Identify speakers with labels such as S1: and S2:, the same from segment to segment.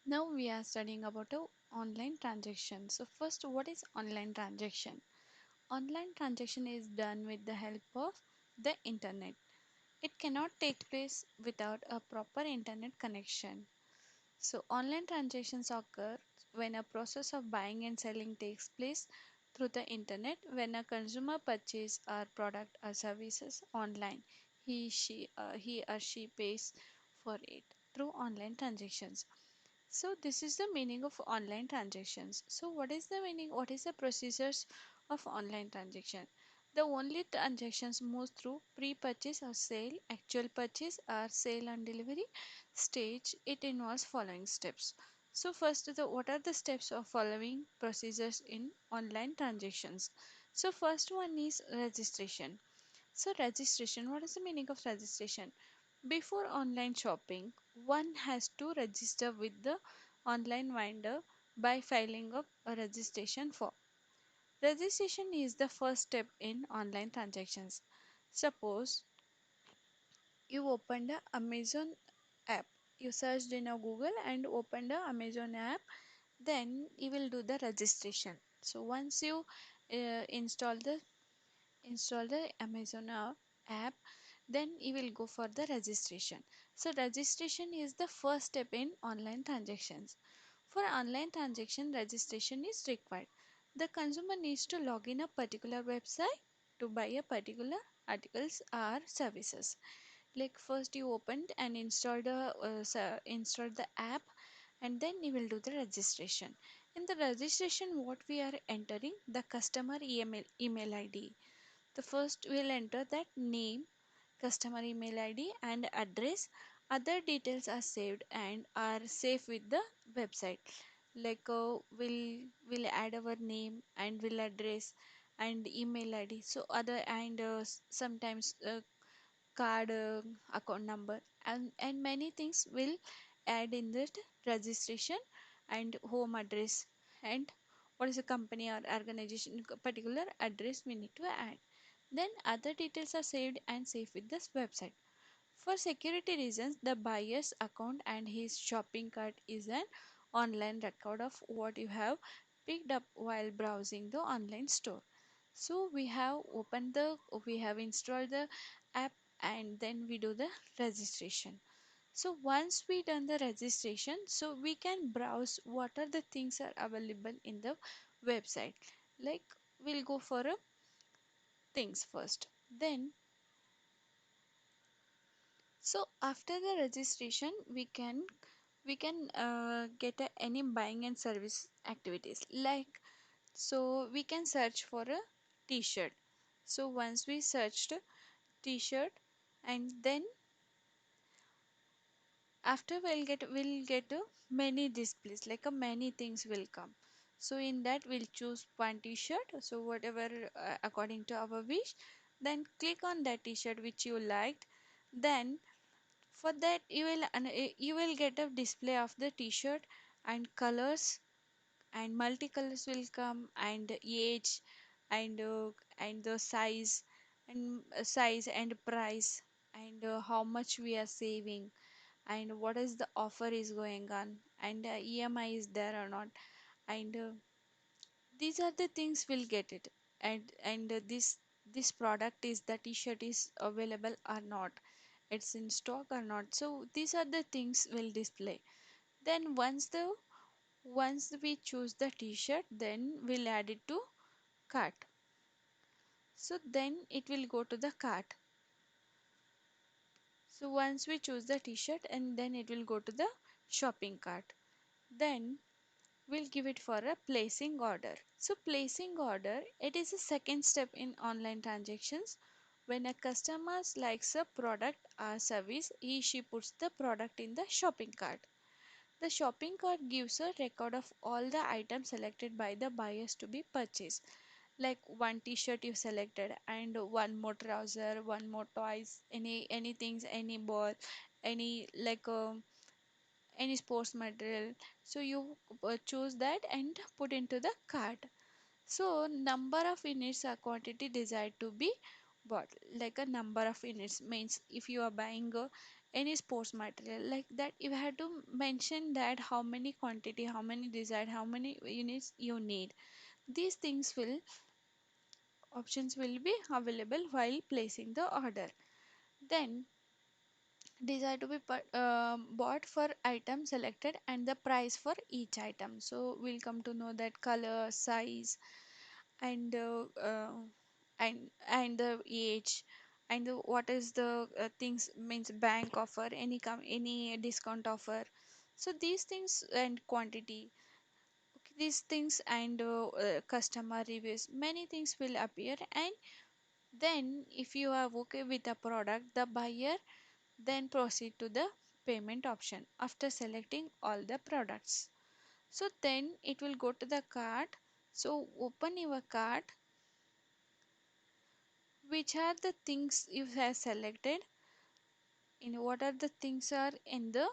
S1: Now we are studying about a online transaction. So first, what is online transaction? Online transaction is done with the help of the internet. It cannot take place without a proper internet connection. So online transactions occur when a process of buying and selling takes place through the internet. When a consumer purchases our product or services online, he or she pays for it through online transactions. So this is the meaning of online transactions. So what is the meaning? What is the procedures of online transaction? The only transactions moves through pre-purchase or sale, actual purchase or sale and delivery stage. It involves following steps. So first, what are the steps of following procedures in online transactions? So first one is registration. So registration, what is the meaning of registration? Before online shopping, one has to register with the online vendor by filing up a registration form. Registration is the first step in online transactions. Suppose you opened the Amazon app. You searched in a Google and opened the Amazon app, then you will do the registration. So once you install the Amazon app, then you will go for the registration. So registration is the first step in online transactions. For online transaction, registration is required. The consumer needs to log in a particular website to buy a particular articles or services. Like first you opened and install the app, and then you will do the registration. In the registration, what we are entering the customer email ID. The first we'll enter that name, customer email ID and address. Other details are saved and are safe with the website. Like we'll add our name and will address and email ID. So other and sometimes card account number and many things will add in that registration and home address and what is the company or organization particular address we need to add. Then other details are saved and safe with this website. For security reasons, the buyer's account and his shopping cart is an online record of what you have picked up while browsing the online store. So we have installed the app and then we do the registration. So once we done the registration, so we can browse what are the things are available in the website. Like we'll go for a things first. Then so after the registration, we can get any buying and service activities. Like so we can search for a t-shirt. So once we searched t-shirt and then after we'll get many displays like a many things will come. So in that we'll choose one t-shirt, so whatever according to our wish, then click on that t-shirt which you liked. Then for that you will get a display of the t-shirt and colors and multicolors will come and age and the size and price and how much we are saving and what is the offer is going on and EMI is there or not and these are the things we'll get it. And this product is the t-shirt is available or not, it's in stock or not, so these are the things we'll display. Then once we choose the t-shirt, then we'll add it to cart. So then it will go to the cart. So once we choose the t-shirt and then it will go to the shopping cart. Then we'll give it for a placing order. So placing order, it is a second step in online transactions. When a customer likes a product or service, she puts the product in the shopping cart. The shopping cart gives a record of all the items selected by the buyers to be purchased. Like one t-shirt you selected and one more trouser, one more toys, any things, any ball, any like any sports material. So you choose that and put into the cart. So number of units or quantity desired to be bought. Like a number of units means if you are buying any sports material like that, you have to mention that how many quantity, how many desired, how many units you need. These things will options will be available while placing the order. Then these are to be bought for item selected and the price for each item. So we'll come to know that color, size, and and the age, and what is the things means bank offer, any discount offer. So these things and quantity, okay, these things and customer reviews, many things will appear. And then if you are okay with the product, the buyer then proceed to the payment option after selecting all the products. So then it will go to the cart. So open your cart, which are the things you have selected, in what are the things are in the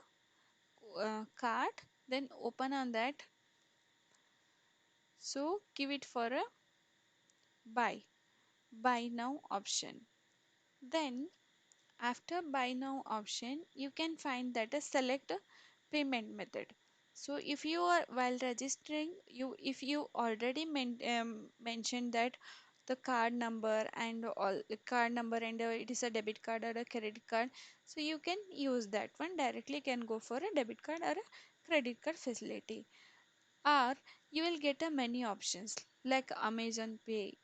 S1: cart, then open on that. So give it for a buy now option. Then after buy now option, you can find that a select a payment method. So if you are while registering, you if you already mentioned that the card number and all the card number, and it is a debit card or a credit card, so you can use that one directly, can go for a debit card or a credit card facility. Or you will get a many options like Amazon Pay,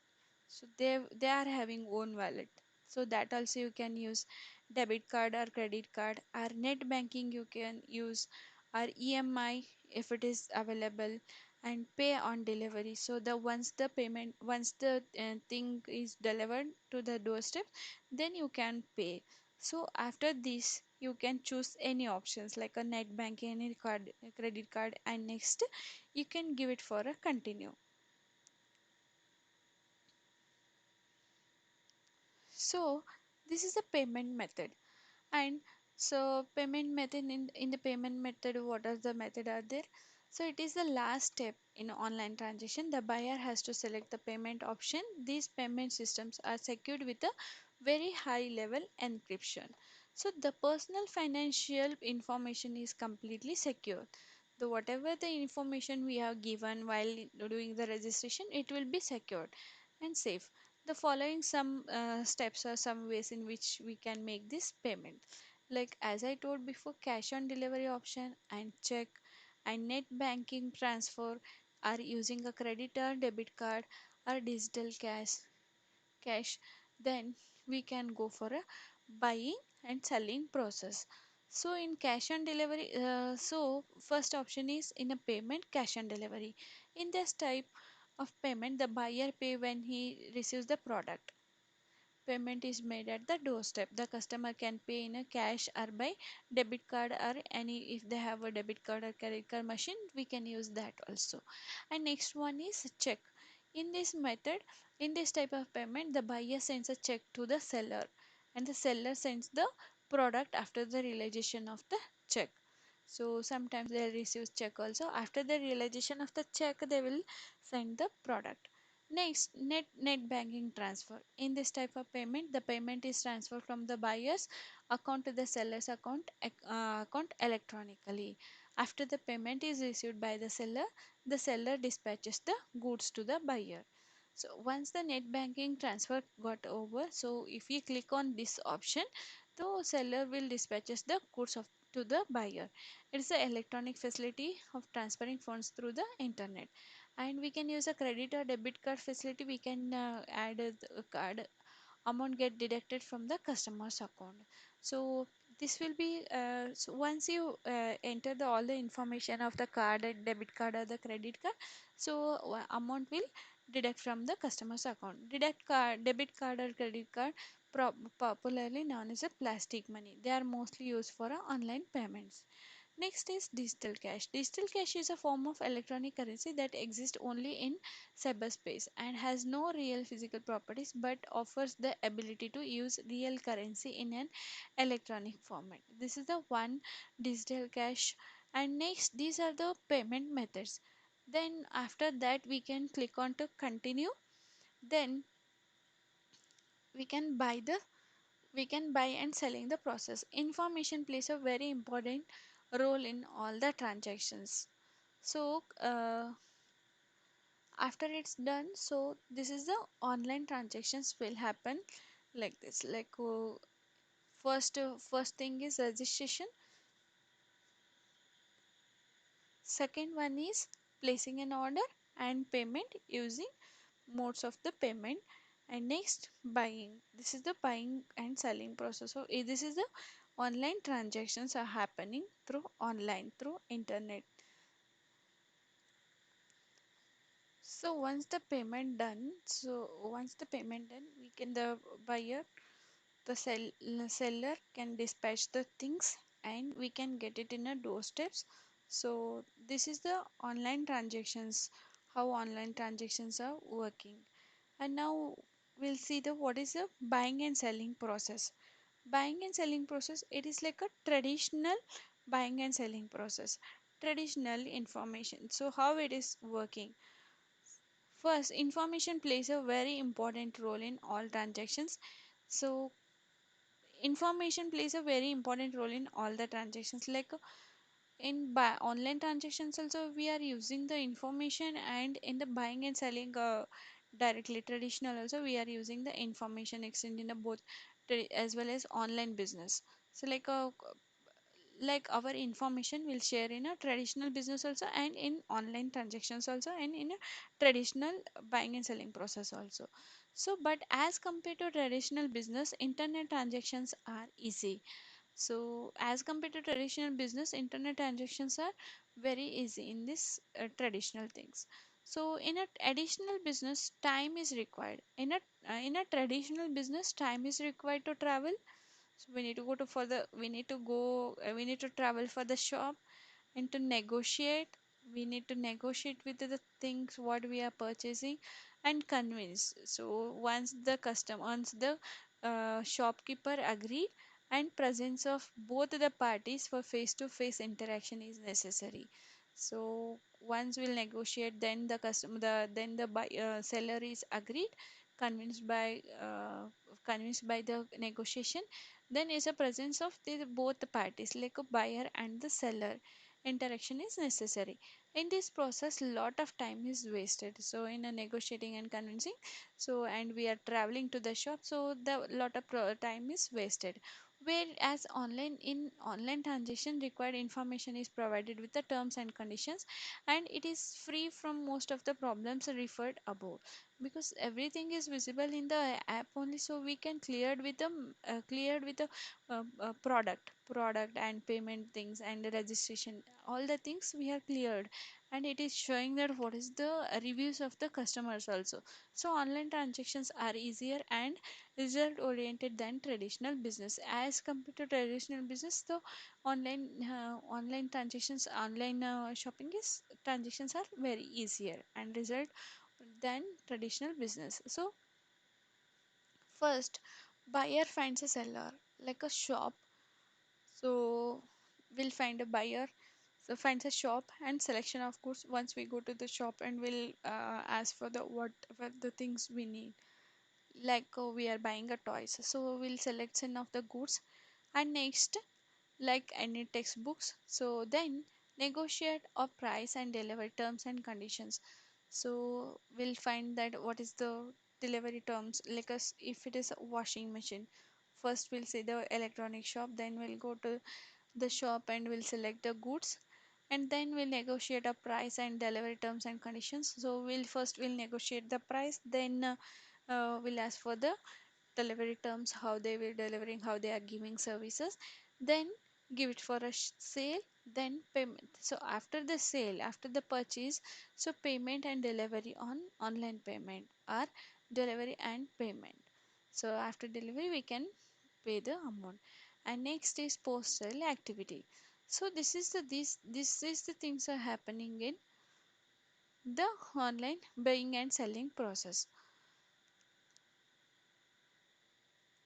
S1: so they are having own wallet, so that also you can use debit card or credit card, or net banking you can use, or EMI if it is available, and pay on delivery. So the once the thing is delivered to the doorstep, then you can pay. So after this you can choose any options like a net banking, any card, credit card, and next you can give it for a continue. So this is the payment method. And so payment method, in the payment method, what are the method are there? So it is the last step in online transaction. The buyer has to select the payment option. These payment systems are secured with a very high level encryption. So the personal financial information is completely secure. The whatever the information we have given while doing the registration, it will be secured and safe. The following some steps are some ways in which we can make this payment. Like as I told before, cash on delivery option and check and net banking transfer, are using a credit or debit card or digital cash. Then we can go for a buying and selling process. So in cash on delivery, so first option is in a payment cash on delivery. In this type of payment, the buyer pay when he receives the product. Payment is made at the doorstep. The customer can pay in a cash or by debit card, or any, if they have a debit card or credit card machine, we can use that also. And next one is check. In this method, in this type of payment, the buyer sends a check to the seller, and the seller sends the product after the realization of the check. So sometimes they receive check also. After the realization of the check, they will send the product. Next, net banking transfer. In this type of payment, the payment is transferred from the buyer's account to the seller's account electronically. After the payment is received by the seller dispatches the goods to the buyer. So once the net banking transfer got over, so if we click on this option, the seller will dispatches the goods to the buyer. It is an electronic facility of transferring funds through the internet. And we can use a credit or debit card facility. We can add the card amount get deducted from the customer's account. So this will be so once you enter all the information of the card and debit card or the credit card, so amount will deduct from the customer's account. Debit card or credit card, popularly known as a plastic money, they are mostly used for online payments. Next is digital cash. Digital cash is a form of electronic currency that exists only in cyberspace and has no real physical properties, but offers the ability to use real currency in an electronic format. This is the one digital cash. And next, these are the payment methods. Then after that, we can click on to continue. Then we can buy the we can buy and selling the process. Information plays a very important role in all the transactions. So after it's done, so this is the online transactions will happen like this. Like first thing is registration. Second one is placing an order and payment using modes of the payment. And next buying. This is the buying and selling process. So this is the online transactions are happening through online through internet. So once the payment done, we can the buyer seller can dispatch the things and we can get it in a doorsteps. So this is the online transactions, how online transactions are working. And now we'll see the what is the buying and selling process. Buying and selling process, it is like a traditional buying and selling process, traditional information. So how it is working? First, information plays a very important role in all transactions. So information plays a very important role in all the transactions. Like in online transactions also we are using the information, and in the buying and selling directly traditional also we are using the information exchange in the both as well as online business. So like our information will share in a traditional business also, and in online transactions also, and in a traditional buying and selling process also. So but as compared to traditional business, internet transactions are easy. So as compared to traditional business, internet transactions are very easy in this traditional things. So in a additional business, time is required. In a traditional business, time is required to travel. So we need to go to for the we need to travel for the shop and to negotiate. We need to negotiate with the things what we are purchasing and convince. So once the shopkeeper agreed, and presence of both the parties for face to face interaction is necessary. So once we'll negotiate, then the customer seller is agreed, convinced by the negotiation, then is a presence of both the parties like a buyer and the seller interaction is necessary. In this process lot of time is wasted, so in a negotiating and convincing, so and we are traveling to the shop, so the lot of time is wasted. Whereas online transaction, required information is provided with the terms and conditions, and it is free from most of the problems referred above, because everything is visible in the app only, so we can cleared with the product and payment things and the registration, all the things we have cleared, and it is showing that what is the reviews of the customers also. So online transactions are easier and result oriented than traditional business. As compared to traditional business, the online transactions, online shopping is transactions are very easier and result than traditional business. So first, buyer finds a seller like a shop. So we'll find a buyer, so finds a shop and selection of goods. Once we go to the shop and we'll ask for the what the things we need. Like we are buying a toys, so we'll select some of the goods. And next, like any textbooks, so then negotiate a price and delivery terms and conditions. So we'll find that what is the delivery terms, like us if it is a washing machine, first we'll see the electronic shop, then we'll go to the shop and we'll select the goods, and then we'll negotiate a price and delivery terms and conditions. So we'll negotiate the price, then we'll ask for the delivery terms, how they will delivering, how they are giving services, then give it for a sale, then payment. So after the sale, after the purchase, so payment and delivery on online payment or delivery and payment. So after delivery we can pay the amount. And next is post sale activity. So this is the things are happening in the online buying and selling process.